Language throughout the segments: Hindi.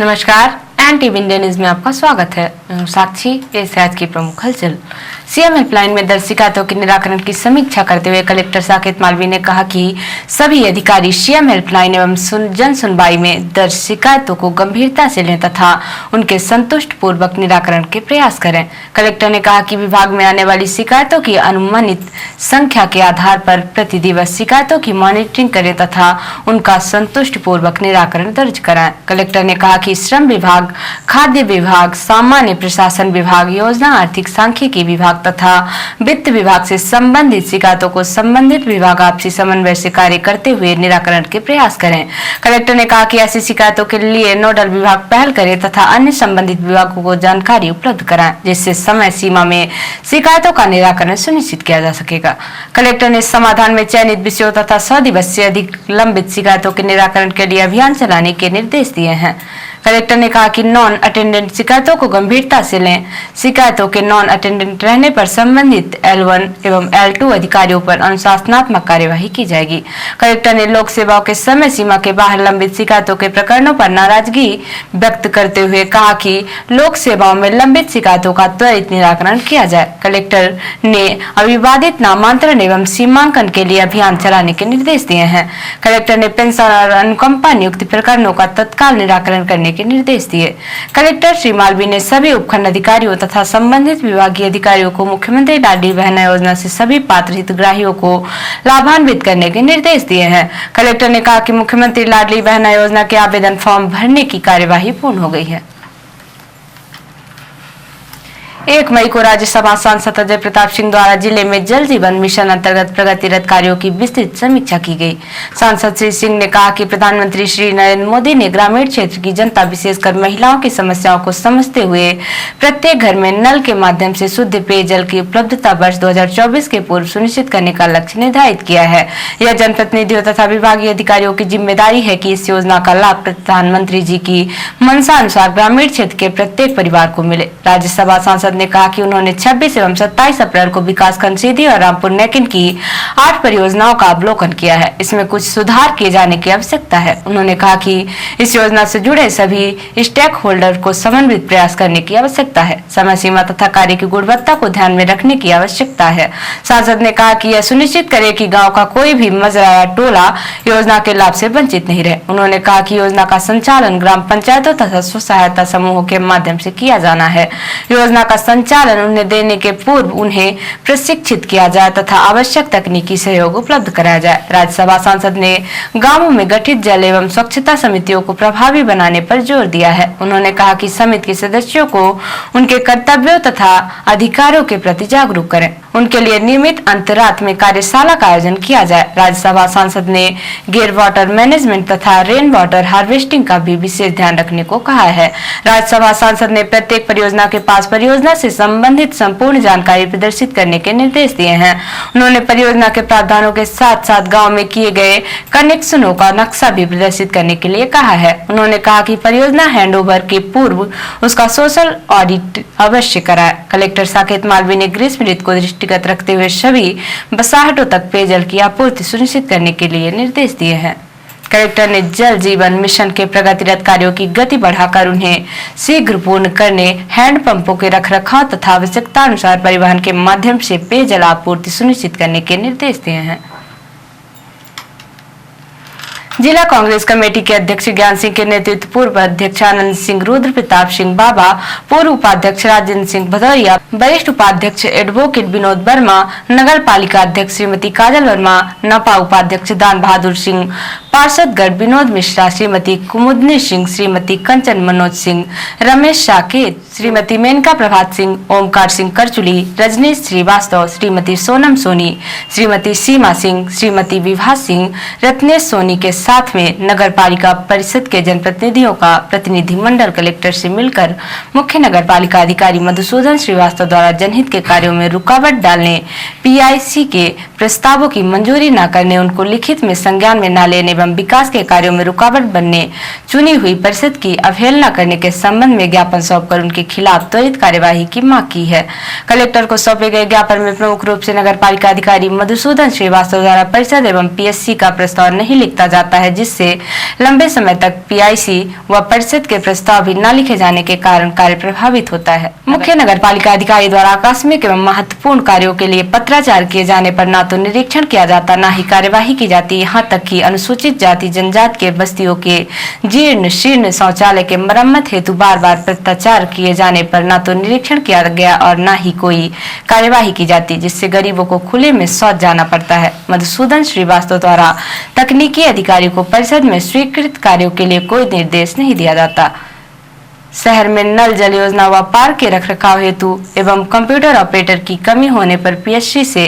नमस्कार, एनटीवी इंडिया न्यूज में आपका स्वागत है। साक्षी ये आज की प्रमुख हलचल। सीएम हेल्पलाइन में दर्ज शिकायतों के निराकरण की समीक्षा करते हुए कलेक्टर साकेत मालवीय ने कहा कि सभी अधिकारी सीएम हेल्पलाइन एवं जन सुनवाई में दर्ज शिकायतों को गंभीरता से लें तथा उनके संतुष्ट पूर्वक निराकरण के प्रयास करें। कलेक्टर ने कहा कि विभाग में आने वाली शिकायतों की अनुमानित संख्या के आधार पर प्रति दिवस शिकायतों की मॉनिटरिंग करें तथा उनका संतुष्ट पूर्वक निराकरण दर्ज कराएं। कलेक्टर ने कहा कि श्रम विभाग, खाद्य विभाग, सामान्य प्रशासन विभाग, योजना आर्थिक सांख्यिकी विभाग तथा वित्त विभाग से संबंधित शिकायतों को संबंधित विभाग आपसी समन्वय से कार्य करते हुए निराकरण के प्रयास करें। कलेक्टर ने कहा कि ऐसी शिकायतों के लिए नोडल विभाग पहल करे तथा अन्य संबंधित विभागों को जानकारी उपलब्ध कराएं, जिससे समय सीमा में शिकायतों का निराकरण सुनिश्चित किया जा सकेगा। कलेक्टर ने समाधान में चयनित विषयों तथा 100 दिवस से अधिक लंबित शिकायतों के निराकरण के लिए अभियान चलाने के निर्देश दिए हैं। कलेक्टर ने कहा कि नॉन अटेंडेंट शिकायतों को गंभीरता से लें। शिकायतों के नॉन अटेंडेंट रहने पर संबंधित L1 एवं L2 अधिकारियों पर अनुशासनात्मक कार्यवाही की जाएगी। कलेक्टर ने लोक सेवाओं के समय सीमा के बाहर लंबित शिकायतों के प्रकरणों पर नाराजगी व्यक्त करते हुए कहा कि लोक सेवाओं में लंबित शिकायतों का त्वरित निराकरण किया जाए। कलेक्टर ने अविवादित नामांतरण एवं सीमांकन के लिए अभियान चलाने के निर्देश दिए हैं। कलेक्टर ने पेंशन और अनुकंपा नियुक्ति प्रकरणों का तत्काल निराकरण करने के निर्देश दिए। कलेक्टर श्री मालवीय ने सभी उपखंड अधिकारियों तथा संबंधित विभागीय अधिकारियों को मुख्यमंत्री लाडली बहना योजना से सभी पात्र हितग्राहियों को लाभान्वित करने के निर्देश दिए हैं। कलेक्टर ने कहा कि मुख्यमंत्री लाडली बहना योजना के आवेदन फॉर्म भरने की कार्यवाही पूर्ण हो गई है। 1 मई को राज्यसभा सांसद अजय प्रताप सिंह द्वारा जिले में जल जीवन मिशन अंतर्गत प्रगतिरत कार्यों की विस्तृत समीक्षा की गई। सांसद श्री सिंह ने कहा कि प्रधानमंत्री श्री नरेंद्र मोदी ने ग्रामीण क्षेत्र की जनता, विशेषकर महिलाओं की समस्याओं को समझते हुए प्रत्येक घर में नल के माध्यम से शुद्ध पेयजल की उपलब्धता वर्ष 2024 के पूर्व सुनिश्चित करने का लक्ष्य निर्धारित किया है। यह जनप्रतिनिधियों तथा विभागीय अधिकारियों की जिम्मेदारी है कि इस योजना का लाभ प्रधानमंत्री जी की मंशा अनुसार ग्रामीण क्षेत्र के प्रत्येक परिवार को मिले। राज्यसभा सांसद ने कहा कि उन्होंने 26 एवं 27 अप्रैल को विकासखंड सीधी और रामपुर नेकिन की 8 परियोजनाओं का अवलोकन किया है। इसमें कुछ सुधार किए जाने की आवश्यकता है। उन्होंने कहा कि इस योजना से जुड़े सभी स्टेक होल्डर को समन्वित प्रयास करने की आवश्यकता है। समय सीमा तथा कार्य की गुणवत्ता को ध्यान में रखने की आवश्यकता है। सांसद ने कहा कि यह सुनिश्चित करे कि गाँव का कोई भी मजरा या टोला योजना के लाभ से वंचित नहीं रहे। उन्होंने कहा कि योजना का संचालन ग्राम पंचायतों तथा स्व सहायता समूहों के माध्यम से किया जाना है। योजना का संचालन उन्हें देने के पूर्व उन्हें प्रशिक्षित किया जाए तथा आवश्यक तकनीकी सहयोग उपलब्ध कराया जाए। राज्यसभा सांसद ने गांवों में गठित जल एवं स्वच्छता समितियों को प्रभावी बनाने पर जोर दिया है। उन्होंने कहा कि समिति के सदस्यों को उनके कर्तव्यों तथा अधिकारों के प्रति जागरूक करें। उनके लिए नियमित अंतरात में कार्यशाला का आयोजन किया जाए। राज्यसभा सांसद ने गेर वाटर मैनेजमेंट तथा रेन वाटर हार्वेस्टिंग का भी विशेष ध्यान रखने को कहा है। राज्यसभा सांसद ने प्रत्येक परियोजना के पास परियोजना से संबंधित संपूर्ण जानकारी प्रदर्शित करने के निर्देश दिए हैं। उन्होंने परियोजना के प्रावधानों के साथ साथ गांव में किए गए कनेक्शनों का नक्शा भी प्रदर्शित करने के लिए कहा है। उन्होंने कहा कि परियोजना हैंडओवर के पूर्व उसका सोशल ऑडिट अवश्य कराए। कलेक्टर साकेत मालवीय ने ग्रीष्म ऋतु को दृष्टिगत रखते हुए सभी बसाहटों तक पेयजल की आपूर्ति सुनिश्चित करने के लिए निर्देश दिए हैं। कलेक्टर ने जल जीवन मिशन के प्रगतिरत कार्यों की गति बढ़ाकर उन्हें शीघ्र पूर्ण करने, हैंडपंपों के रखरखाव तथा आवश्यकता अनुसार परिवहन के माध्यम से पेयजल आपूर्ति सुनिश्चित करने के निर्देश दिए हैं। जिला कांग्रेस कमेटी के अध्यक्ष ज्ञान सिंह के नेतृत्व पूर्व अध्यक्ष आनंद सिंह, रुद्र प्रताप सिंह बाबा, पूर्व उपाध्यक्ष राजेंद्र सिंह भदौरिया, वरिष्ठ उपाध्यक्ष एडवोकेट विनोद वर्मा, नगर पालिका अध्यक्ष श्रीमती काजल वर्मा, नपा उपाध्यक्ष दान बहादुर सिंह, पार्षदगढ़ विनोद मिश्रा, श्रीमती कुमुदनी सिंह, श्रीमती कंचन मनोज सिंह, रमेश साकेत, श्रीमती मेनका प्रभात सिंह, ओमकार सिंह करचुली, रजनीश श्रीवास्तव, श्रीमती सोनम सोनी, श्रीमती सीमा सिंह, श्रीमती विभा सिंह, रत्नेश सोनी के साथ में नगर पालिका परिषद के जनप्रतिनिधियों का प्रतिनिधि मंडल कलेक्टर से मिलकर मुख्य नगर पालिका अधिकारी मधुसूदन श्रीवास्तव द्वारा जनहित के कार्यों में रुकावट डालने, PIC के प्रस्तावों की मंजूरी न करने, उनको लिखित में संज्ञान में न लेने एवं एवं विकास के कार्यों में रुकावट बनने चुनी हुई परिषद की अवहेलना करने के संबंध में ज्ञापन सौंपकर उनके खिलाफ त्वरित कार्यवाही की मांग की है। कलेक्टर को सौंपे गए ज्ञापन में प्रमुख रूप से नगर पालिका अधिकारी मधुसूदन श्रीवास्तव द्वारा परिषद एवं पीएससी का प्रस्ताव नहीं लिखा जाता है, जिससे लंबे समय तक पीआईसी व परिषद के प्रस्ताव भी न लिखे जाने के कारण कार्य प्रभावित होता है। मुख्य नगर पालिका अधिकारी द्वारा आकस्मिक एवं महत्वपूर्ण कार्यों के लिए पत्राचार किए जाने पर न तो निरीक्षण किया जाता, न ही कार्यवाही की जाती। यहाँ तक कि अनुसूचित जाति जनजाति के बस्तियों के जीर्ण शीर्ण शौचालय के मरम्मत हेतु बार बार पत्राचार किए जाने पर न तो निरीक्षण किया गया और न ही कोई कार्यवाही की जाती, जिससे गरीबों को खुले में शौच जाना पड़ता है। मधुसूदन श्रीवास्तव द्वारा तकनीकी अधिकारी को परिषद में स्वीकृत कार्यों के लिए कोई निर्देश नहीं दिया जाता। शहर में नल जल योजना व पार्क के रखरखाव हेतु एवं कंप्यूटर ऑपरेटर की कमी होने पर पीएससी से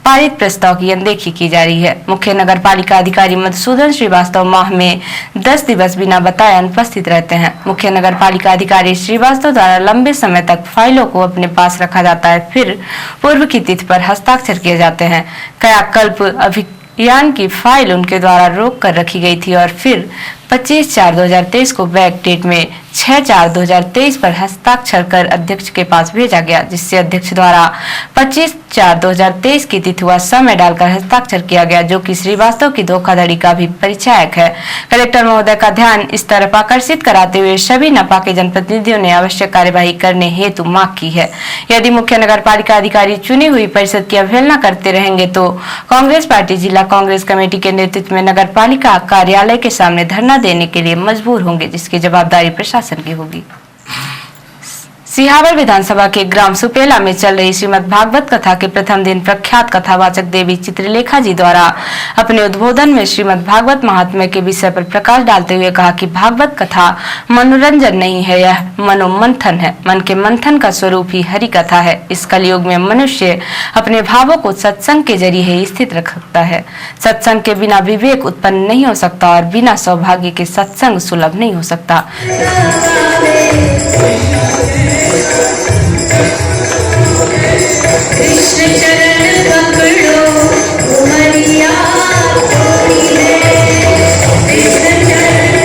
पारित प्रस्ताव की अनदेखी की जा रही है। मुख्य नगर पालिका अधिकारी मधुसूदन श्रीवास्तव माह में 10 दिवस बिना बताए अनुपस्थित रहते हैं। मुख्य नगर पालिका अधिकारी श्रीवास्तव द्वारा लंबे समय तक फाइलों को अपने पास रखा जाता है, फिर पूर्व की तिथि पर हस्ताक्षर किए जाते हैं। कायाकल्प अभियान की फाइल उनके द्वारा रोक कर रखी गई थी और फिर 25/4/2023 को बैक डेट में 6/4/2023 पर हस्ताक्षर कर अध्यक्ष के पास भेजा गया, जिससे अध्यक्ष द्वारा 25/4/2023 की तिथि व समय डालकर हस्ताक्षर किया गया, जो कि श्रीवास्तव की धोखाधड़ी का भी परिचायक है। कलेक्टर महोदय का ध्यान इस तरफ आकर्षित कराते हुए सभी नपा के जनप्रतिनिधियों ने आवश्यक कार्यवाही करने हेतु मांग की है। यदि मुख्य नगर पालिका अधिकारी चुनी हुई परिषद की अवहेलना करते रहेंगे तो कांग्रेस पार्टी जिला कांग्रेस कमेटी के नेतृत्व में नगर पालिका कार्यालय के सामने धरना देने के लिए मजबूर होंगे, जिसकी जवाबदारी प्रशासन की होगी। सिहावर विधानसभा के ग्राम सुपेला में चल रही श्रीमद् भागवत कथा के प्रथम दिन प्रख्यात कथावाचक देवी चित्रलेखा जी द्वारा अपने उद्बोधन में श्रीमद् भागवत महात्म्य के विषय पर प्रकाश डालते हुए कहा कि भागवत कथा मनोरंजन नहीं है, यह मनोमंथन है। मन के मंथन का स्वरूप ही हरि कथा है। इस कलयुग में मनुष्य अपने भावों को सत्संग के जरिए ही स्थित रख सकता है। सत्संग के बिना विवेक उत्पन्न नहीं हो सकता और बिना सौभाग्य के सत्संग सुलभ नहीं हो सकता। कृष्ण चरण पकड़ो उमरिया थोड़ी है, कृष्ण चरण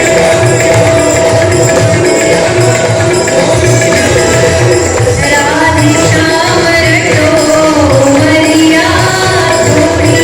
राधे श्याम रटो उमरिया थोड़ी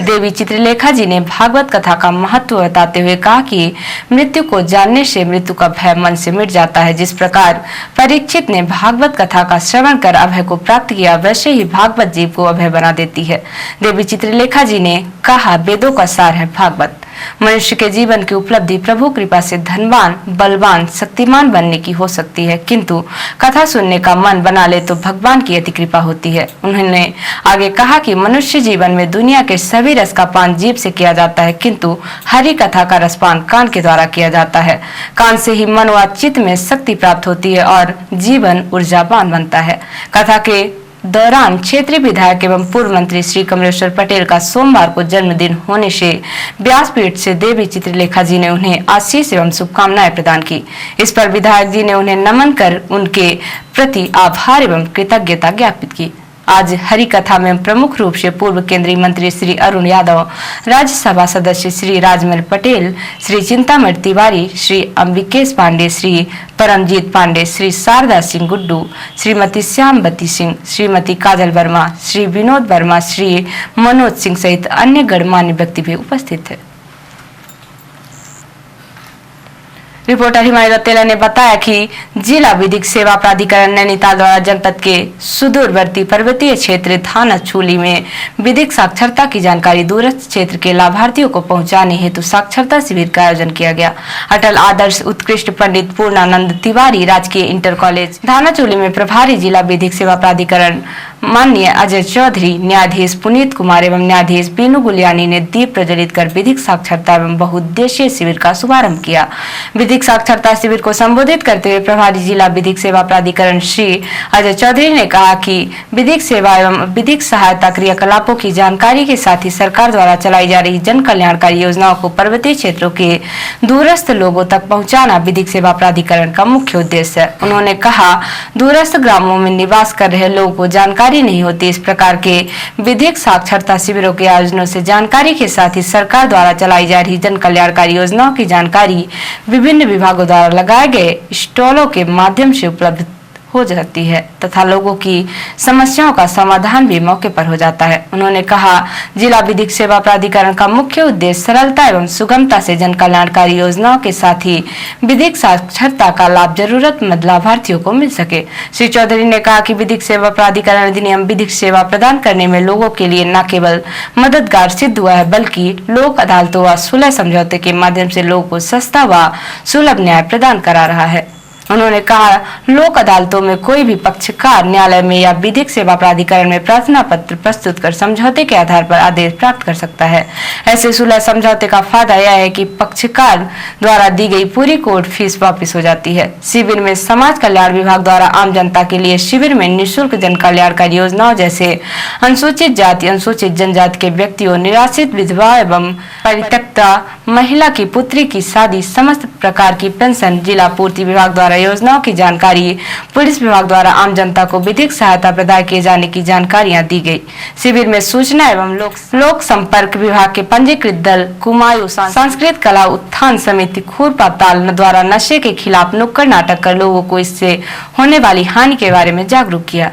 देवी चित्रलेखा जी ने भागवत कथा का महत्व बताते हुए कहा कि मृत्यु को जानने से मृत्यु का भय मन से मिट जाता है। जिस प्रकार परीक्षित ने भागवत कथा का श्रवण कर अभय को प्राप्त किया, वैसे ही भागवत जीव को अभय बना देती है। देवी चित्रलेखा जी ने कहा, वेदों का सार है भागवत। मनुष्य के जीवन की उपलब्धि प्रभु कृपा से धनवान, बलवान, शक्तिमान बनने की हो सकती है, किंतु कथा सुनने का मन बना ले तो भगवान की अति कृपा होती है। उन्होंने आगे कहा कि मनुष्य जीवन में दुनिया के सभी रस का पान जीभ से किया जाता है, किंतु हरि कथा का रसपान कान के द्वारा किया जाता है। कान से ही मन व चित्त में शक्ति प्राप्त होती है और जीवन ऊर्जावान बनता है। कथा के दौरान क्षेत्रीय विधायक एवं पूर्व मंत्री श्री कमलेश्वर पटेल का सोमवार को जन्मदिन होने से व्यासपीठ से देवी चित्रलेखा जी ने उन्हें आशीष एवं शुभकामनाएं प्रदान की। इस पर विधायक जी ने उन्हें नमन कर उनके प्रति आभार एवं कृतज्ञता ज्ञापित की। आज हरि कथा में प्रमुख रूप से पूर्व केंद्रीय मंत्री श्री अरुण यादव, राज्यसभा सदस्य श्री राजमल पटेल, श्री चिंतामणि तिवारी, श्री अंबिकेश पांडे, श्री परमजीत पांडे, श्री शारदा सिंह गुड्डू, श्रीमती श्यामवती सिंह, श्रीमती काजल वर्मा, श्री विनोद वर्मा, श्री मनोज सिंह सहित अन्य गणमान्य व्यक्ति भी उपस्थित थे। रिपोर्टर हिमानी रतेला ने बताया कि जिला विधिक सेवा प्राधिकरण नैनीताल द्वारा जनपद के सुदूरवर्ती पर्वतीय क्षेत्र थाना चूली में विधिक साक्षरता की जानकारी दूरस्थ क्षेत्र के लाभार्थियों को पहुंचाने हेतु साक्षरता शिविर का आयोजन किया गया। अटल आदर्श उत्कृष्ट पंडित पूर्णानंद तिवारी राजकीय इंटर कॉलेज थाना चूली में प्रभारी जिला विधिक सेवा प्राधिकरण माननीय अजय चौधरी, न्यायाधीश पुनीत कुमार एवं न्यायाधीश बीनू गुलियानी ने दीप प्रज्वलित कर विधिक साक्षरता एवं बहुउद्देशीय शिविर का शुभारंभ किया। विधिक साक्षरता शिविर को संबोधित करते हुए प्रभारी जिला विधिक सेवा प्राधिकरण श्री अजय चौधरी ने कहा कि विधिक सेवा एवं विधिक सहायता क्रियाकलापों की जानकारी के साथ ही सरकार द्वारा चलाई जा रही जन कल्याणकारी योजनाओं को पर्वतीय क्षेत्रों के दूरस्थ लोगों तक पहुंचाना विधिक सेवा प्राधिकरण का मुख्य उद्देश्य है। उन्होंने कहा, दूरस्थ ग्रामों में निवास कर रहे लोगों को जानकारी नहीं होती। इस प्रकार के विधिक साक्षरता शिविरों के आयोजनों से जानकारी के साथ ही सरकार द्वारा चलाई जा रही जन कल्याणकारी योजनाओं की जानकारी विभिन्न विभागों द्वारा लगाए गए स्टॉलों के माध्यम से उपलब्ध हो जाती है तथा लोगों की समस्याओं का समाधान भी मौके पर हो जाता है। उन्होंने कहा, जिला विधिक सेवा प्राधिकरण का मुख्य उद्देश्य सरलता एवं सुगमता से जन कल्याणकारी योजनाओं के साथ ही विधिक साक्षरता का लाभ जरूरतमंद लाभार्थियों को मिल सके। श्री चौधरी ने कहा कि विधिक सेवा प्राधिकरण अधिनियम विधिक सेवा प्रदान करने में लोगों के लिए न केवल मददगार सिद्ध हुआ है, बल्कि लोक अदालतों व सुलह समझौते के माध्यम से लोगों को सस्ता व सुलभ न्याय प्रदान करा रहा है। उन्होंने कहा, लोक अदालतों में कोई भी पक्षकार न्यायालय में या विधिक सेवा प्राधिकरण में प्रार्थना पत्र प्रस्तुत कर समझौते के आधार पर आदेश प्राप्त कर सकता है। ऐसे सुलह समझौते का फायदा यह है कि पक्षकार द्वारा दी गई पूरी कोर्ट फीस वापस हो जाती है। शिविर में समाज कल्याण विभाग द्वारा आम जनता के लिए शिविर में निःशुल्क जन कल्याणकारी योजनाओं जैसे अनुसूचित जाति, अनुसूचित जनजाति के व्यक्तियों, निराश्रित विधवा एवं परित्यक्ता महिला की पुत्री की शादी, समस्त प्रकार की पेंशन, जिला पूर्ति विभाग द्वारा योजनाओं की जानकारी, पुलिस विभाग द्वारा आम जनता को विधिक सहायता प्रदान किए जाने की जानकारियां दी गई। शिविर में सूचना एवं लोक संपर्क विभाग के पंजीकृत दल कुमायूं संस्कृत कला उत्थान समिति खूरपाताल द्वारा नशे के खिलाफ नुक्कड़ नाटक कर लोगों को इससे होने वाली हानि के बारे में जागरूक किया।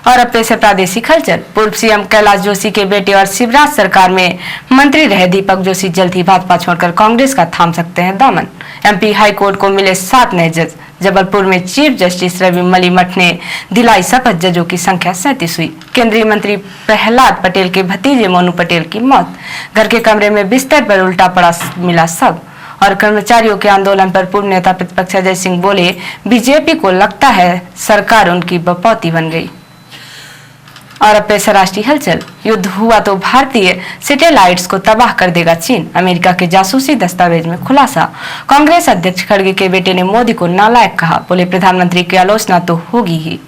और अब पेश है प्रादेशिक हलचल। पूर्व सीएम कैलाश जोशी के बेटे और शिवराज सरकार में मंत्री रहे दीपक जोशी जल्द ही भाजपा छोड़कर कांग्रेस का थाम सकते हैं दामन। एमपी हाई कोर्ट को मिले 7 नए जज। जबलपुर में चीफ जस्टिस रवि मलिमठ ने दिलाई शपथ, जजों की संख्या 37 हुई। केंद्रीय मंत्री प्रहलाद पटेल के भतीजे मोनू पटेल की मौत। घर के कमरे में बिस्तर पर उल्टा पड़ा मिला शव। और कर्मचारियों के आंदोलन पर पूर्व नेता प्रतिपक्ष अजय सिंह बोले, बीजेपी को लगता है सरकार उनकी बपौती बन गई। और अब पेश है राष्ट्रीय हलचल। युद्ध हुआ तो भारतीय सैटेलाइट्स को तबाह कर देगा चीन, अमेरिका के जासूसी दस्तावेज में खुलासा। कांग्रेस अध्यक्ष खड़गे के बेटे ने मोदी को नालायक कहा, बोले प्रधानमंत्री की आलोचना तो होगी ही।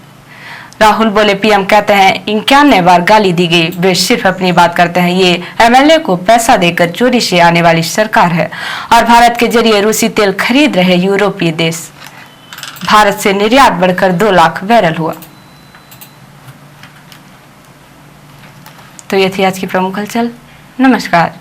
राहुल बोले, पीएम कहते हैं 51 बार गाली दी गई, वे सिर्फ अपनी बात करते हैं, ये एमएलए को पैसा देकर चोरी से आने वाली सरकार है। और भारत के जरिए रूसी तेल खरीद रहे यूरोपीय देश, भारत से निर्यात बढ़कर 2 लाख बैरल हुआ। तो ये थी आज की प्रमुख हलचल। नमस्कार।